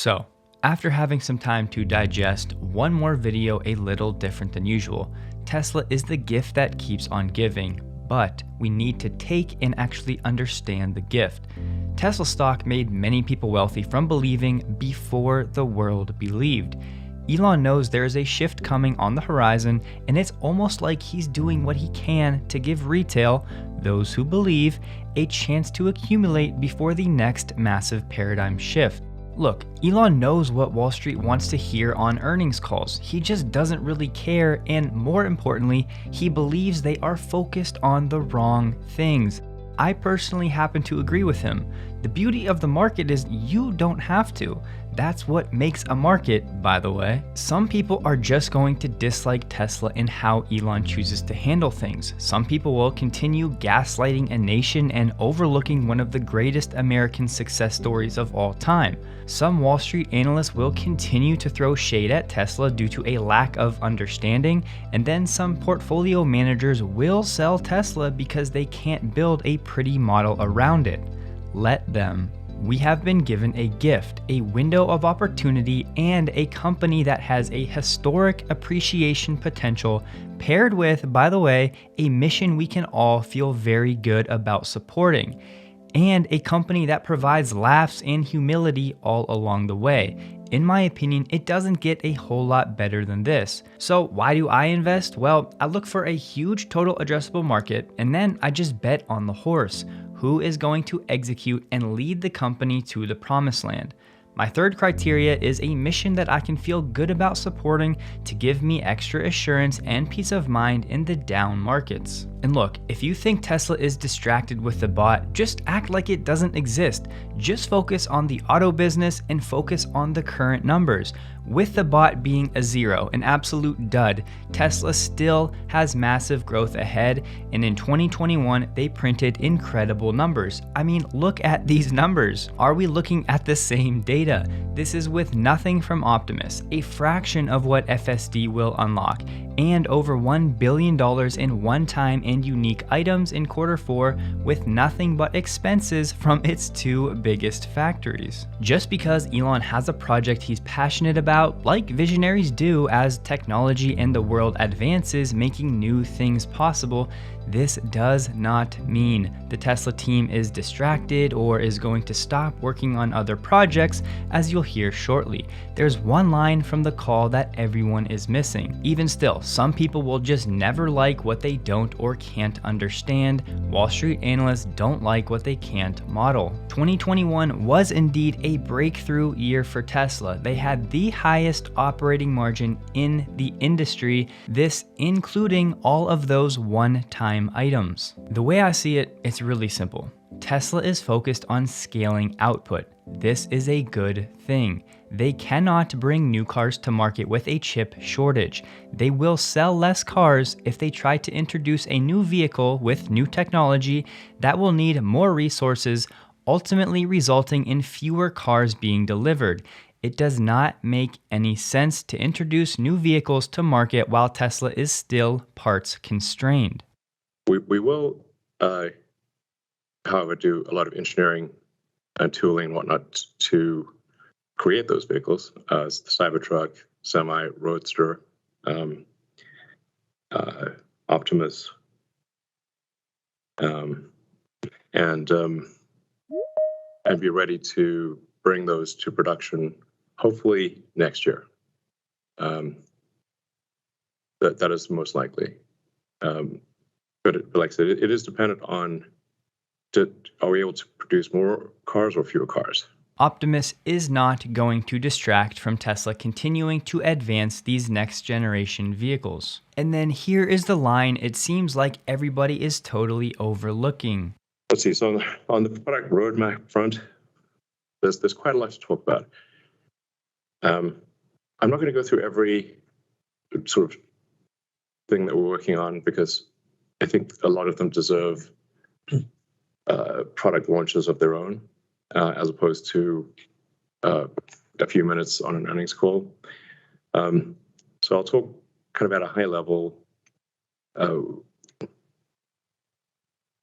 So, after having some time to digest one more video a little different than usual, Tesla is the gift that keeps on giving, but we need to take and actually understand the gift. Tesla stock made many people wealthy from believing before the world believed. Elon knows there is a shift coming on the horizon, and it's almost like he's doing what he can to give retail, those who believe, a chance to accumulate before the next massive paradigm shift. Look, Elon knows what Wall Street wants to hear on earnings calls. He just doesn't really care, and more importantly, he believes they are focused on the wrong things. I personally happen to agree with him. The beauty of the market is you don't have to. That's what makes a market, by the way. Some people are just going to dislike Tesla and how Elon chooses to handle things. Some people will continue gaslighting a nation and overlooking one of the greatest American success stories of all time. Some Wall Street analysts will continue to throw shade at Tesla due to a lack of understanding, and then some portfolio managers will sell Tesla because they can't build a pretty model around it. Let them. We have been given a gift, a window of opportunity, and a company that has a historic appreciation potential, paired with, by the way, a mission we can all feel very good about supporting, and a company that provides laughs and humility all along the way. In my opinion, it doesn't get a whole lot better than this. So why do I invest? Well, I look for a huge total addressable market, and then I just bet on the horse. Who is going to execute and lead the company to the promised land? My third criteria is a mission that I can feel good about supporting to give me extra assurance and peace of mind in the down markets. And look, if you think Tesla is distracted with the bot, just act like it doesn't exist. Just focus on the auto business and focus on the current numbers. With the bot being a zero, an absolute dud, Tesla still has massive growth ahead, and in 2021, they printed incredible numbers. I mean, look at these numbers. Are we looking at the same data? This is with nothing from Optimus, a fraction of what FSD will unlock, and over $1 billion in one-time and unique items in Q4 with nothing but expenses from its two biggest factories. Just because Elon has a project he's passionate about, like visionaries do as technology and the world advances, making new things possible, this does not mean the Tesla team is distracted or is going to stop working on other projects, as you'll hear shortly. There's one line from the call that everyone is missing. Even still, some people will just never like what they don't or can't understand. Wall Street analysts don't like what they can't model. 2021 was indeed a breakthrough year for Tesla. They had the highest operating margin in the industry, this including all of those one-time items. The way I see it, it's really simple. Tesla is focused on scaling output. This is a good thing. They cannot bring new cars to market with a chip shortage. They will sell less cars if they try to introduce a new vehicle with new technology that will need more resources, ultimately resulting in fewer cars being delivered. It does not make any sense to introduce new vehicles to market while Tesla is still parts constrained. We will, however, do a lot of engineering and tooling and whatnot to create those vehicles, the Cybertruck, Semi, Roadster, Optimus, and be ready to bring those to production hopefully next year. That is most likely. But like I said, it is dependent on, are we able to produce more cars or fewer cars? Optimus is not going to distract from Tesla continuing to advance these next generation vehicles. And then here is the line it seems like everybody is totally overlooking. Let's see, so on the product roadmap front, there's quite a lot to talk about. I'm not going to go through every sort of thing that we're working on because I think a lot of them deserve product launches of their own, as opposed to a few minutes on an earnings call. So I'll talk kind of at a high level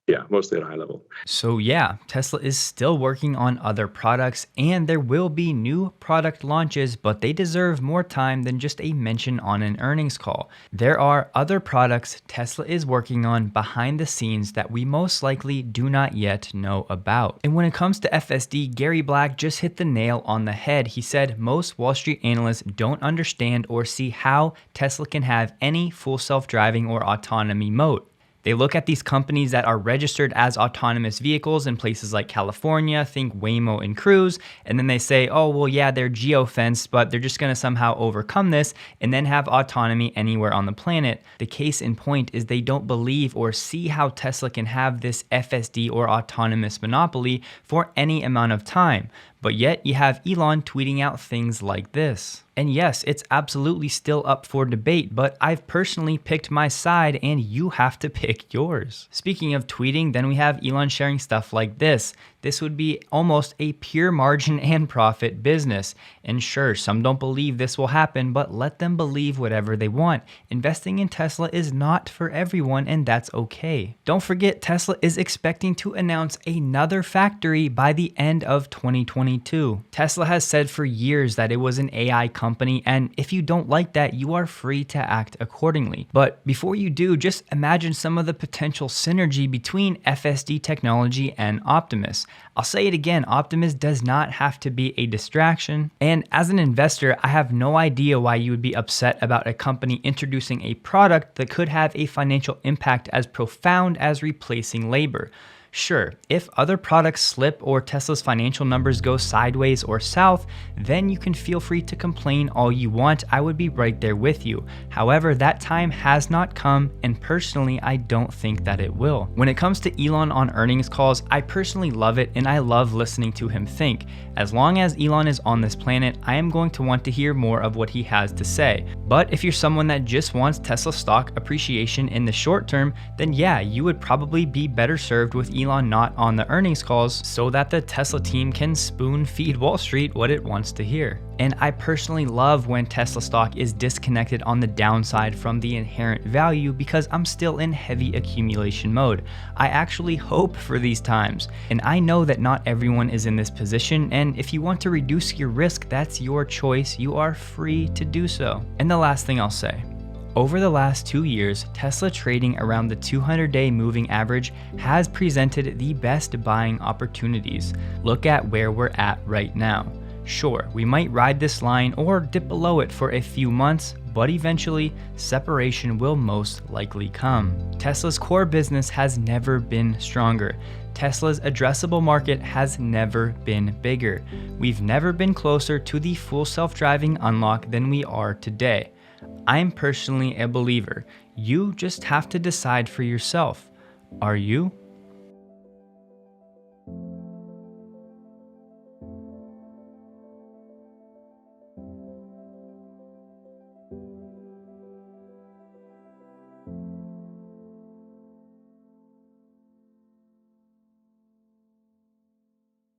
Yeah, mostly at a high level. So, yeah, Tesla is still working on other products and there will be new product launches, but they deserve more time than just a mention on an earnings call. There are other products Tesla is working on behind the scenes that we most likely do not yet know about. And when it comes to FSD, Gary Black just hit the nail on the head. He said most Wall Street analysts don't understand or see how Tesla can have any full self-driving or autonomy mode. They look at these companies that are registered as autonomous vehicles in places like California, think Waymo and Cruise, and then they say, oh, well, yeah, they're geofenced, but they're just going to somehow overcome this and then have autonomy anywhere on the planet. The case in point is they don't believe or see how Tesla can have this FSD or autonomous monopoly for any amount of time. But yet you have Elon tweeting out things like this. And yes, it's absolutely still up for debate, but I've personally picked my side and you have to pick yours. Speaking of tweeting, then we have Elon sharing stuff like this. This would be almost a pure margin and profit business. And sure, some don't believe this will happen, but let them believe whatever they want. Investing in Tesla is not for everyone, and that's okay. Don't forget, Tesla is expecting to announce another factory by the end of 2022. Tesla has said for years that it was an AI company, and if you don't like that, you are free to act accordingly. But before you do, just imagine some of the potential synergy between FSD technology and Optimus. I'll say it again, Optimus does not have to be a distraction. And as an investor, I have no idea why you would be upset about a company introducing a product that could have a financial impact as profound as replacing labor. Sure, if other products slip or Tesla's financial numbers go sideways or south, then you can feel free to complain all you want. I would be right there with you. However, that time has not come, and personally, I don't think that it will. When it comes to Elon on earnings calls, I personally love it and I love listening to him think. As long as Elon is on this planet, I am going to want to hear more of what he has to say. But if you're someone that just wants Tesla stock appreciation in the short term, then yeah, you would probably be better served with Elon not on the earnings calls so that the Tesla team can spoon feed Wall Street what it wants to hear. And I personally love when Tesla stock is disconnected on the downside from the inherent value because I'm still in heavy accumulation mode. I actually hope for these times. And I know that not everyone is in this position, and if you want to reduce your risk, that's your choice. You are free to do so. And the last thing I'll say. Over the last 2 years, Tesla trading around the 200-day moving average has presented the best buying opportunities. Look at where we're at right now. Sure, we might ride this line or dip below it for a few months, but eventually, separation will most likely come. Tesla's core business has never been stronger. Tesla's addressable market has never been bigger. We've never been closer to the full self-driving unlock than we are today. I'm personally a believer. You just have to decide for yourself. Are you?